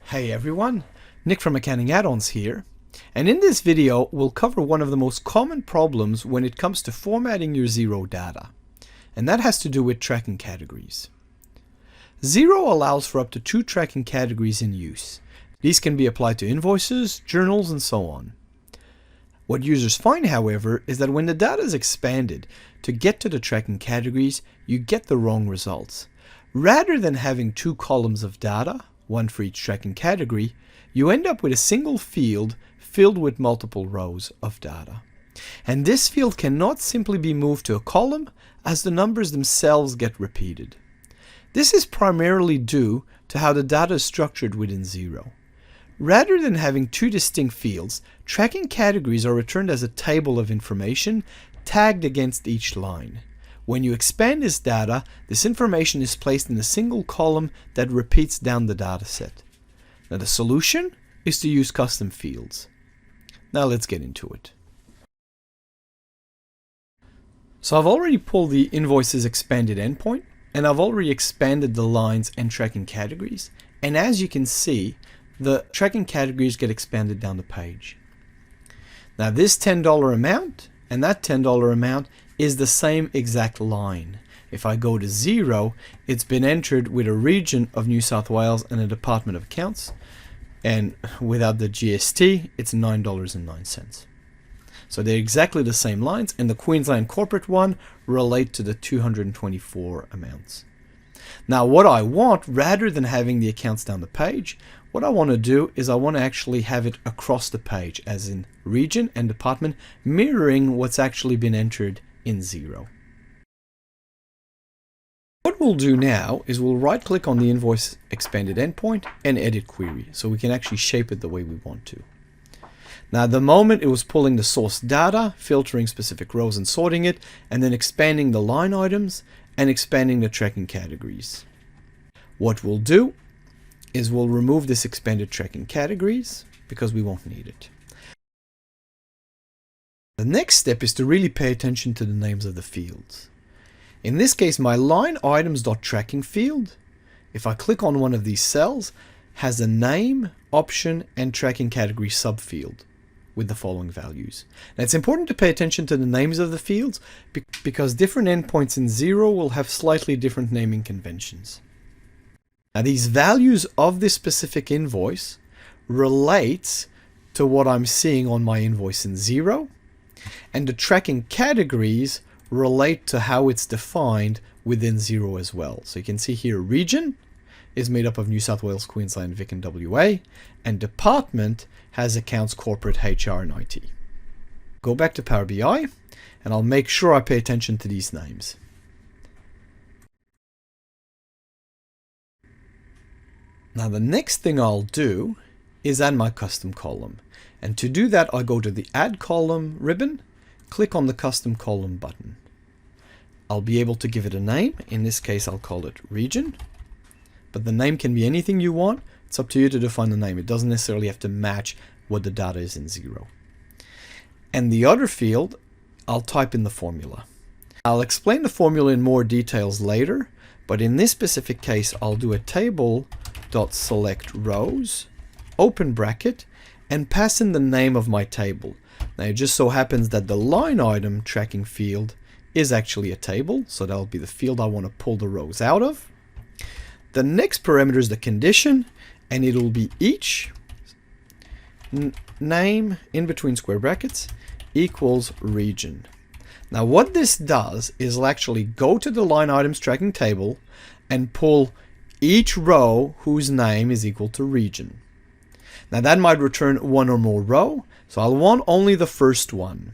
Hey everyone, Nick from Accounting Add-ons here, and in this video we'll cover one of the most common problems when it comes to formatting your Xero data, and that has to do with tracking categories. Xero allows for up to 2 tracking categories in use. These can be applied to invoices, journals, and so on. What users find, however, is that when the data is expanded to get to the tracking categories, you get the wrong results. Rather than having 2 columns of data, one for each tracking category, you end up with a single field filled with multiple rows of data. And this field cannot simply be moved to a column as the numbers themselves get repeated. This is primarily due to how the data is structured within Xero. Rather than having 2 distinct fields, tracking categories are returned as a table of information tagged against each line. When you expand this data, this information is placed in a single column that repeats down the data set. Now the solution is to use custom fields. Now let's get into it. So I've already pulled the invoices expanded endpoint, and I've already expanded the lines and tracking categories. And as you can see, the tracking categories get expanded down the page. Now this $10 amount and that $10 amount is the same exact line. If I go to Xero, it's been entered with a region of New South Wales and a Department of Accounts, and without the GST, it's $9.09. So they're exactly the same lines, and the Queensland corporate one relate to the 224 amounts. Now what I want, rather than having the accounts down the page, what I want to do is I want to actually have it across the page, as in region and department, mirroring what's actually been entered in Xero. What we'll do now is we'll right click on the invoice expanded endpoint and edit query, so we can actually shape it the way we want to. Now at the moment it was pulling the source data, filtering specific rows and sorting it, and then expanding the line items and expanding the tracking categories. What we'll do is we'll remove this expanded tracking categories because we won't need it. The next step is to really pay attention to the names of the fields. In this case, my line items.tracking field, if I click on one of these cells, has a name, option, and tracking category subfield with the following values. Now it's important to pay attention to the names of the fields because different endpoints in Xero will have slightly different naming conventions. Now these values of this specific invoice relates to what I'm seeing on my invoice in Xero, and the tracking categories relate to how it's defined within Xero as well. So you can see here region is made up of New South Wales, Queensland, Vic and WA, and department has accounts, corporate, HR and IT. Go back to Power BI and I'll make sure I pay attention to these names. Now the next thing I'll do is add my custom column. And to do that, I go to the Add Column ribbon, click on the Custom Column button. I'll be able to give it a name. In this case, I'll call it Region. But the name can be anything you want. It's up to you to define the name. It doesn't necessarily have to match what the data is in Xero. And the other field, I'll type in the formula. I'll explain the formula in more details later, but in this specific case, I'll do a table.select rows, open bracket, and pass in the name of my table. Now it just so happens that the line item tracking field is actually a table, so that'll be the field I want to pull the rows out of. The next parameter is the condition, and it'll be each name in between square brackets equals region. Now what this does is it'll actually go to the line items tracking table and pull each row whose name is equal to region. Now that might return one or more row, so I'll want only the first one.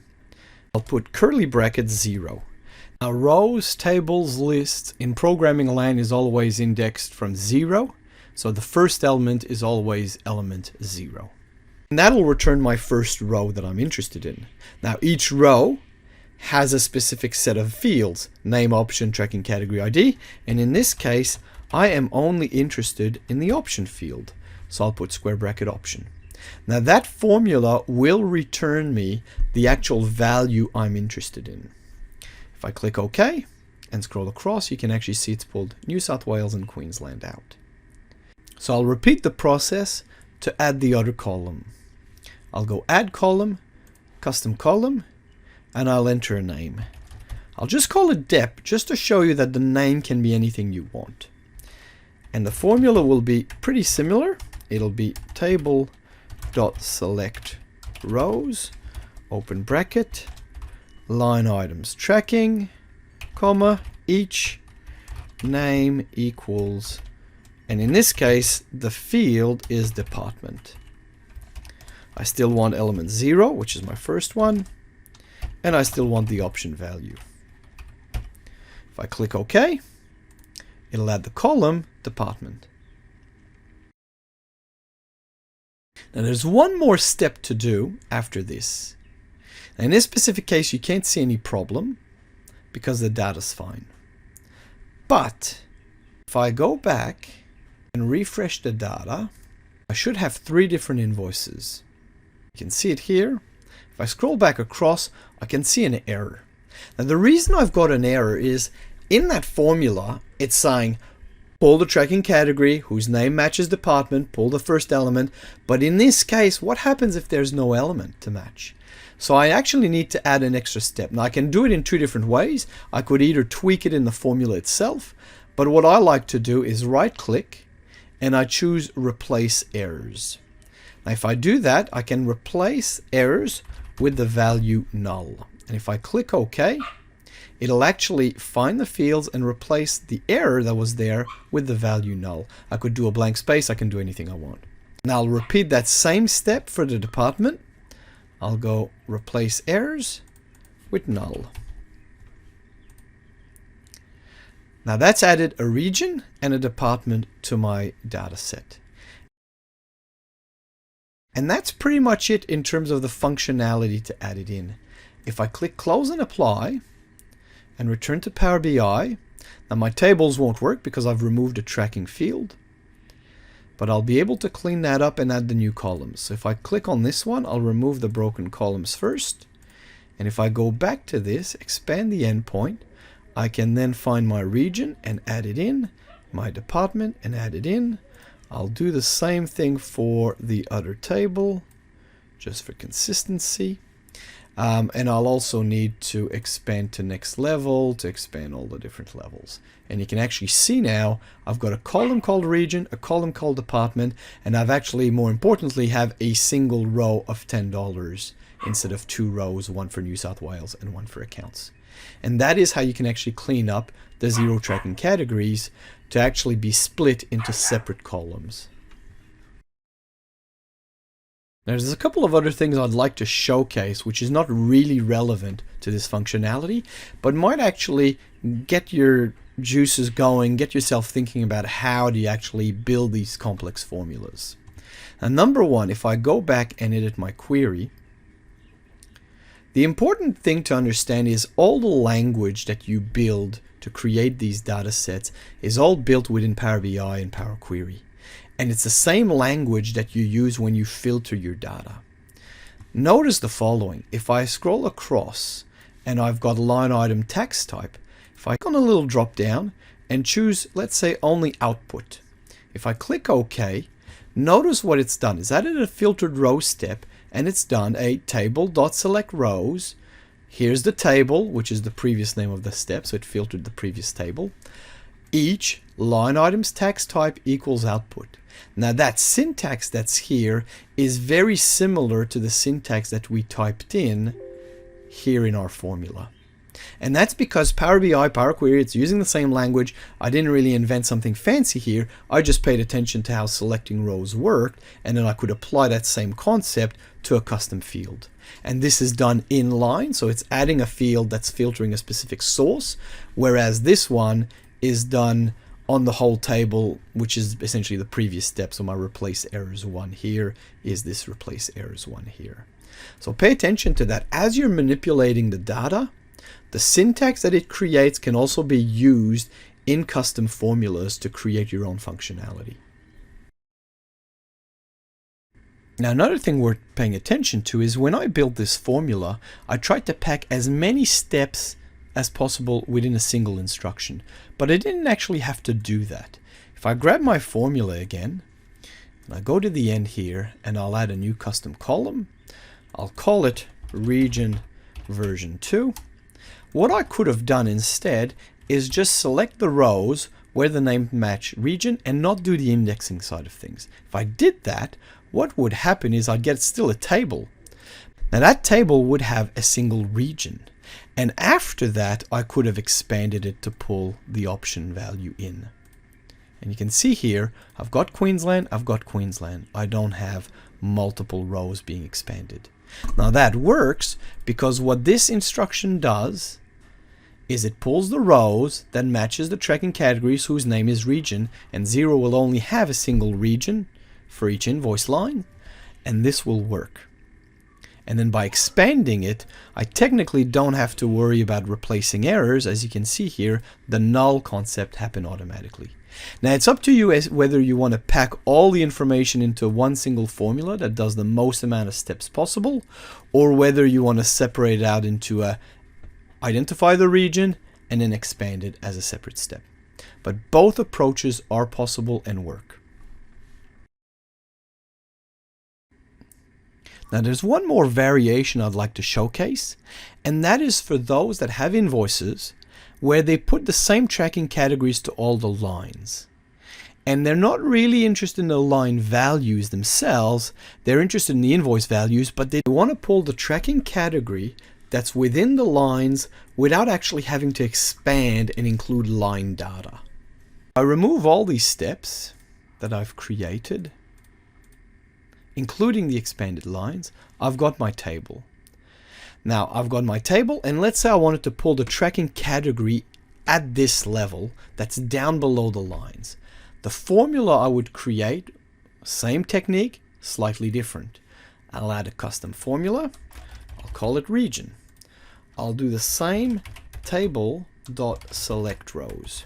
I'll put curly brackets 0. Now rows, tables, lists in programming land is always indexed from 0, so the first element is always element 0. And that'll return my first row that I'm interested in. Now each row has a specific set of fields, name, option, tracking category ID, and in this case I am only interested in the option field. So I'll put square bracket option. Now that formula will return me the actual value I'm interested in. If I click OK and scroll across, you can actually see it's pulled New South Wales and Queensland out. So I'll repeat the process to add the other column. I'll go add column, custom column, and I'll enter a name. I'll just call it dep just to show you that the name can be anything you want. And the formula will be pretty similar. It'll be table.select rows, open bracket, line items tracking, comma, each name equals, and in this case, the field is department. I still want element 0, which is my first one, and I still want the option value. If I click OK, it'll add the column department. Now there's one more step to do after this. Now, in this specific case, you can't see any problem because the data's fine. But if I go back and refresh the data, I should have 3 different invoices. You can see it here. If I scroll back across, I can see an error. Now the reason I've got an error is in that formula, it's saying pull the tracking category whose name matches department, pull the first element. But in this case, what happens if there's no element to match? So I actually need to add an extra step. Now I can do it in 2 different ways. I could either tweak it in the formula itself, but what I like to do is right click and I choose replace errors. Now if I do that, I can replace errors with the value null. And if I click OK, it'll actually find the fields and replace the error that was there with the value null. I could do a blank space, I can do anything I want. Now I'll repeat that same step for the department. I'll go replace errors with null. Now that's added a region and a department to my data set. And that's pretty much it in terms of the functionality to add it in. If I click close and apply and return to Power BI, now my tables won't work because I've removed a tracking field, but I'll be able to clean that up and add the new columns. So if I click on this one, I'll remove the broken columns first. And if I go back to this, expand the endpoint, I can then find my region and add it in, my department and add it in. I'll do the same thing for the other table, just for consistency. And I'll also need to expand to next level to expand all the different levels. And you can actually see now I've got a column called region, a column called department, and I've actually, more importantly, have a single row of $10 instead of 2 rows, one for New South Wales and one for accounts. And that is how you can actually clean up the Xero Tracking Categories to actually be split into separate columns. Now, there's a couple of other things I'd like to showcase which is not really relevant to this functionality, but might actually get your juices going, get yourself thinking about how do you actually build these complex formulas. Now, number one, if I go back and edit my query, the important thing to understand is all the language that you build to create these data sets is all built within Power BI and Power Query. And it's the same language that you use when you filter your data. Notice the following. If I scroll across and I've got line item text type, if I click on a little drop down and choose, let's say, only output. If I click OK, notice what it's done. It's added a filtered row step and it's done a table.select rows. Here's the table, which is the previous name of the step, so it filtered the previous table. Each line item's text type equals output. Now that syntax that's here is very similar to the syntax that we typed in here in our formula. And that's because Power BI, Power Query, it's using the same language. I didn't really invent something fancy here. I just paid attention to how selecting rows worked, and then I could apply that same concept to a custom field. And this is done inline, so it's adding a field that's filtering a specific source, whereas this one is done on the whole table, which is essentially the previous step. So my replace errors 1 here is this replace errors 1 here. So pay attention to that. As you're manipulating the data, the syntax that it creates can also be used in custom formulas to create your own functionality. Now, another thing worth paying attention to is when I built this formula, I tried to pack as many steps as possible within a single instruction, but I didn't actually have to do that. If If I grab my formula again, and I go to the end here, and I'll add a new custom column. I'll call it region version 2. What I could have done instead is just select the rows where the name match region and not do the indexing side of things. If I did that, what would happen is I'd get still a table. Now that table would have a single region. And after that, I could have expanded it to pull the option value in. And you can see here, I've got Queensland, I've got Queensland. I don't have multiple rows being expanded. Now that works because what this instruction does is it pulls the rows that matches the tracking categories whose name is region, and Xero will only have a single region for each invoice line, and this will work. And then by expanding it, I technically don't have to worry about replacing errors. As you can see here, the null concept happened automatically. Now it's up to you as whether you want to pack all the information into one single formula that does the most amount of steps possible, or whether you want to separate it out into a identify the region and then expand it as a separate step. But both approaches are possible and work. Now there's one more variation I'd like to showcase, and that is for those that have invoices where they put the same tracking categories to all the lines. And they're not really interested in the line values themselves, they're interested in the invoice values, but they want to pull the tracking category that's within the lines without actually having to expand and include line data. I remove all these steps that I've created, including the expanded lines. I've got my table. Now I've got my table, and let's say I wanted to pull the tracking category at this level that's down below the lines. The formula I would create, same technique, slightly different. I'll add a custom formula. I'll call it region. I'll do the same table.select rows.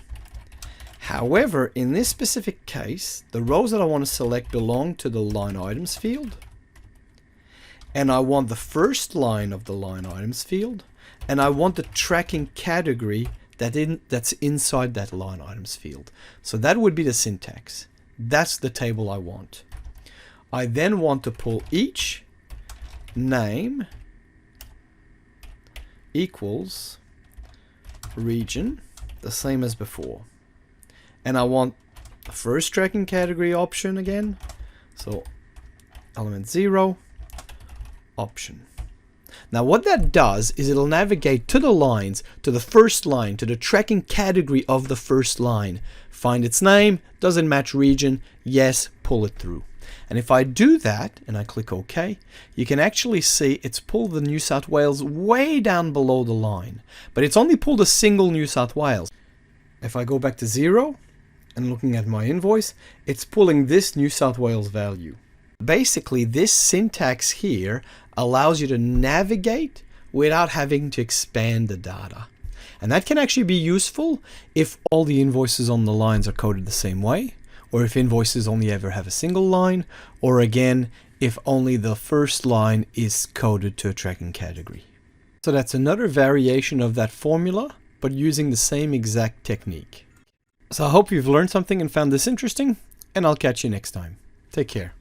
However, in this specific case, the rows that I want to select belong to the line items field. And I want the first line of the line items field. And I want the tracking category that's inside that line items field. So that would be the syntax. That's the table I want. I then want to pull each name equals region, the same as before. And I want the first tracking category option again. So element 0, option. Now what that does is it'll navigate to the lines, to the first line, to the tracking category of the first line. Find its name, doesn't match region, yes, pull it through. And if I do that, and I click OK, you can actually see it's pulled the New South Wales way down below the line. But it's only pulled a single New South Wales. If I go back to Xero, and looking at my invoice, it's pulling this New South Wales value. Basically, this syntax here allows you to navigate without having to expand the data. And that can actually be useful if all the invoices on the lines are coded the same way, or if invoices only ever have a single line, or again, if only the first line is coded to a tracking category. So that's another variation of that formula, but using the same exact technique. So I hope you've learned something and found this interesting, and I'll catch you next time. Take care.